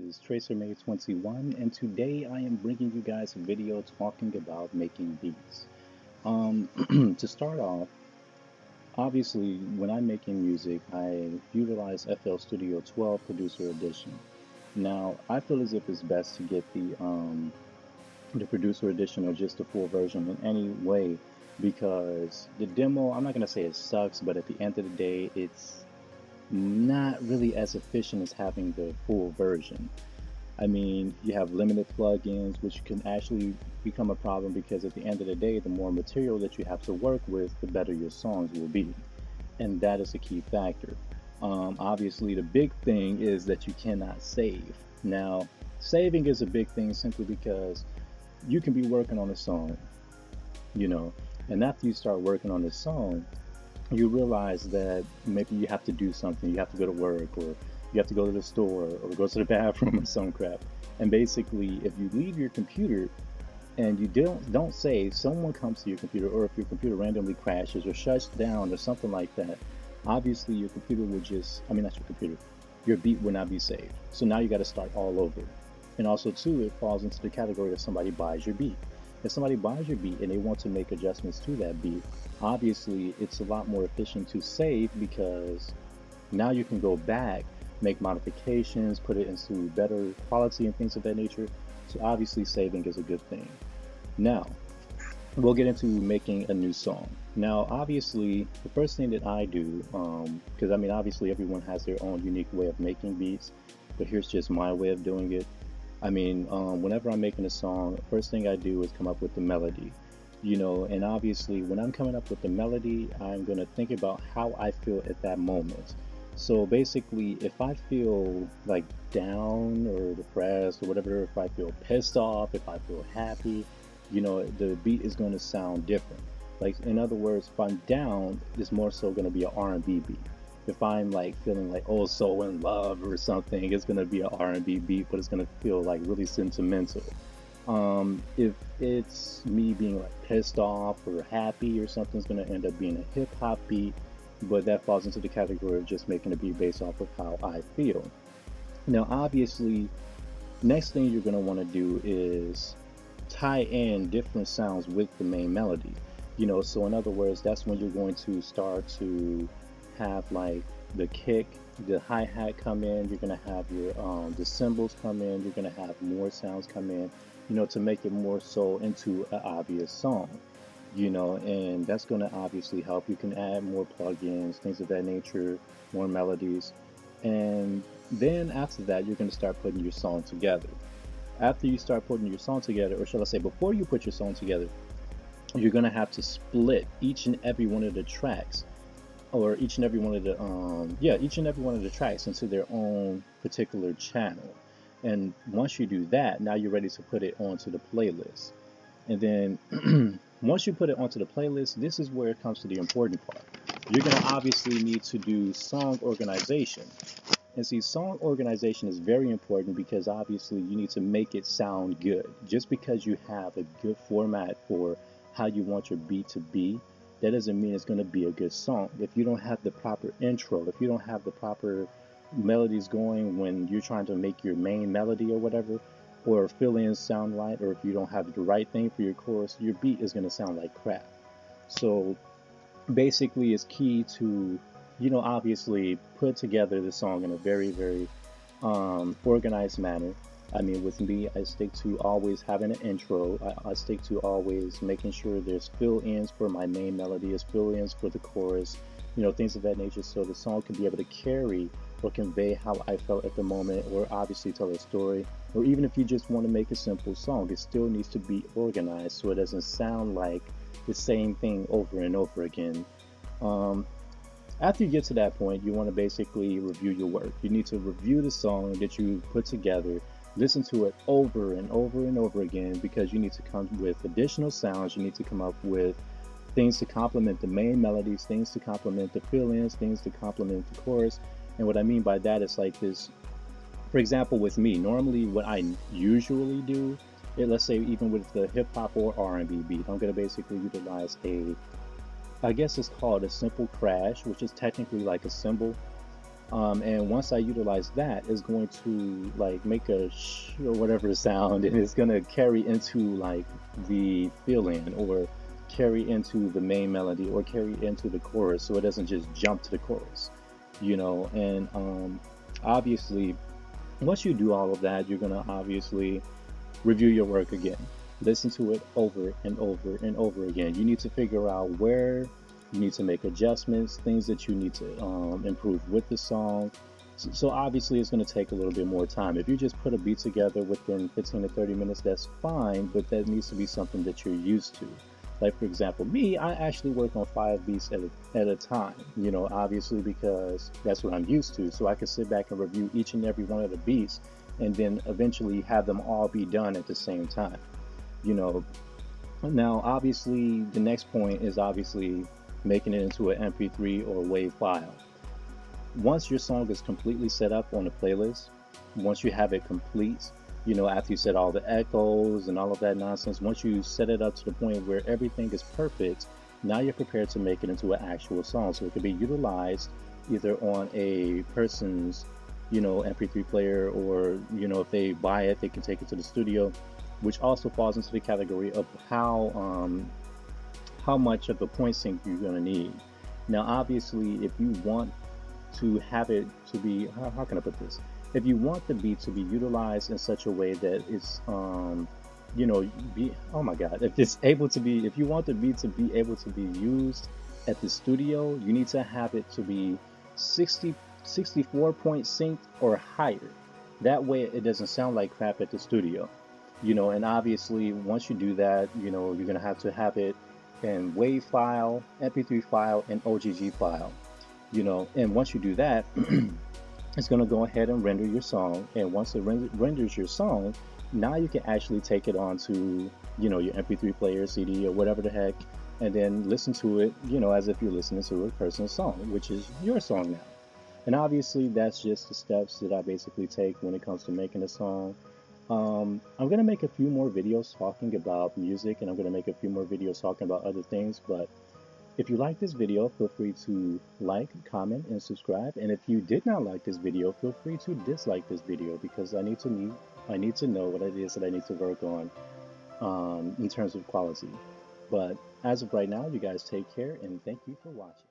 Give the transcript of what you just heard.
is Tracermay 21, and today I am bringing you guys a video talking about making beats. To start off, obviously, when I'm making music, I utilize FL Studio 12 Producer Edition. Now, I feel as if it's best to get the Producer Edition or just the full version in any way because the demo, I'm not gonna say it sucks, but at the end of the day, it's not really as efficient as having the full version. I mean, you have limited plugins, which can actually become a problem because at the end of the day, the more material that you have to work with, the better your songs will be. And that is a key factor. Obviously, the big thing is that you cannot save. Now, saving is a big thing simply because you can be working on a song, you know, and after you start working on the song, you realize that maybe you have to do something. You have to go to work, or you have to go to the store, or go to the bathroom, or some crap. And basically, if you leave your computer and you don't save, someone comes to your computer, or if your computer randomly crashes or shuts down or something like that, obviously your computer will just, I mean, not your computer, your beat will not be saved. So now you got to start all over. And also, too, it falls into the category of somebody buys your beat. If somebody buys your beat and they want to make adjustments to that beat, obviously it's a lot more efficient to save because now you can go back, make modifications, put it into better quality and things of that nature. So obviously saving is a good thing. Now, we'll get into making a new song. Now, obviously, the first thing that I do, because I mean, obviously everyone has their own unique way of making beats, but here's just my way of doing it. I mean, whenever I'm making a song, first thing I do is come up with the melody, and obviously when I'm coming up with the melody, I'm going to think about how I feel at that moment. So basically, if I feel like down or depressed or whatever, if I feel pissed off, if I feel happy, the beat is going to sound different. Like, in other words, if I'm down, it's more so going to be an R&B beat. If I'm like feeling like, oh, so in love or something, it's gonna be an R&B beat, but it's gonna feel like really sentimental. If it's me being like pissed off or happy or something, it's gonna end up being a hip hop beat, but that falls into the category of just making a beat based off of how I feel. Now, obviously, next thing you're gonna want to do is tie in different sounds with the main melody. So in other words, that's when you're going to start to have like the kick, the hi-hat come in, you're gonna have your the cymbals come in, you're gonna have more sounds come in, to make it more so into an obvious song, and that's gonna obviously help. You can add more plugins, things of that nature, more melodies, and then after that, you're gonna start putting your song together. After you start putting your song together, or shall I say, before you put your song together, you're gonna have to split each and every one of the tracks or each and every one of the each and every one of the tracks into their own particular channel. And once you do that, now you're ready to put it onto the playlist. And then once you put it onto the playlist, this is where it comes to the important part. You're going to obviously need to do song organization. And see, song organization is very important because obviously you need to make it sound good. Just because you have a good format for how you want your beat to be, that doesn't mean it's going to be a good song. If you don't have the proper intro, if you don't have the proper melodies going when you're trying to make your main melody or whatever, or fill-ins sound right, or if you don't have the right thing for your chorus, your beat is going to sound like crap. So basically, it's key to, obviously put together the song in a very, very organized manner. I mean, with me, I stick to always having an intro. I stick to always making sure there's fill-ins for my main melody, there's fill-ins for the chorus, things of that nature, so the song can be able to carry or convey how I felt at the moment, or obviously tell a story. Or even if you just want to make a simple song, it still needs to be organized so it doesn't sound like the same thing over and over again. After you get to that point, you want to basically review your work. You need to review the song that you put together, listen to it over and over and over again, because you need to come with additional sounds. You need to come up with things to complement the main melodies, things to complement the fill-ins, things to complement the chorus. And what I mean by that is like this. For example, with me, normally what I usually do, let's say even with the hip hop or R&B beat, I'm going to basically utilize I guess it's called a simple crash, which is technically like a cymbal. And once I utilize that, it's going to like make a sh or whatever sound, and it's gonna carry into like the fill-in or carry into the main melody or carry into the chorus, so it doesn't just jump to the chorus, you know. And obviously, once you do all of that, you're gonna obviously review your work again. Listen to it over and over and over again. You need to figure out where you need to make adjustments, things that you need to improve with the song. So obviously, it's going to take a little bit more time. If you just put a beat together within 15 to 30 minutes, that's fine, but that needs to be something that you're used to. Like, for example, me, I actually work on 5 beats at a time, you know, obviously because that's what I'm used to. So I can sit back and review each and every one of the beats and then eventually have them all be done at the same time, you know. Now, obviously, the next point is obviously making it into an MP3 or WAV file. Once your song is completely set up on a playlist, once you have it complete, you know, after you set all the echoes and all of that nonsense, once you set it up to the point where everything is perfect, now you're prepared to make it into an actual song. So it can be utilized either on a person's, you know, MP3 player, or, you know, if they buy it, they can take it to the studio, which also falls into the category of how much of a point sync you're going to need. Now, obviously, if you want to have it to be, how can I put this? If you want the beat to be utilized in such a way that it's, you know, be, oh my God, if it's able to be, if you want the beat to be able to be used at the studio, you need to have it to be 60, 64 point synced or higher. That way it doesn't sound like crap at the studio, you know. And obviously, once you do that, you know, you're gonna have to have it in WAV file, MP3 file, and OGG file, you know. And once you do that, it's going to go ahead and render your song. And once it renders your song, now you can actually take it onto, you know, your MP3 player, CD, or whatever the heck, and then listen to it, you know, as if you're listening to a person's song, which is your song now. And obviously, that's just the steps that I basically take when it comes to making a song. I'm going to make a few more videos talking about music, and I'm going to make a few more videos talking about other things, but if you like this video, feel free to like, comment, and subscribe. And if you did not like this video, feel free to dislike this video, because I need to know what it is that I need to work on in terms of quality. But as of right now, you guys take care, and thank you for watching.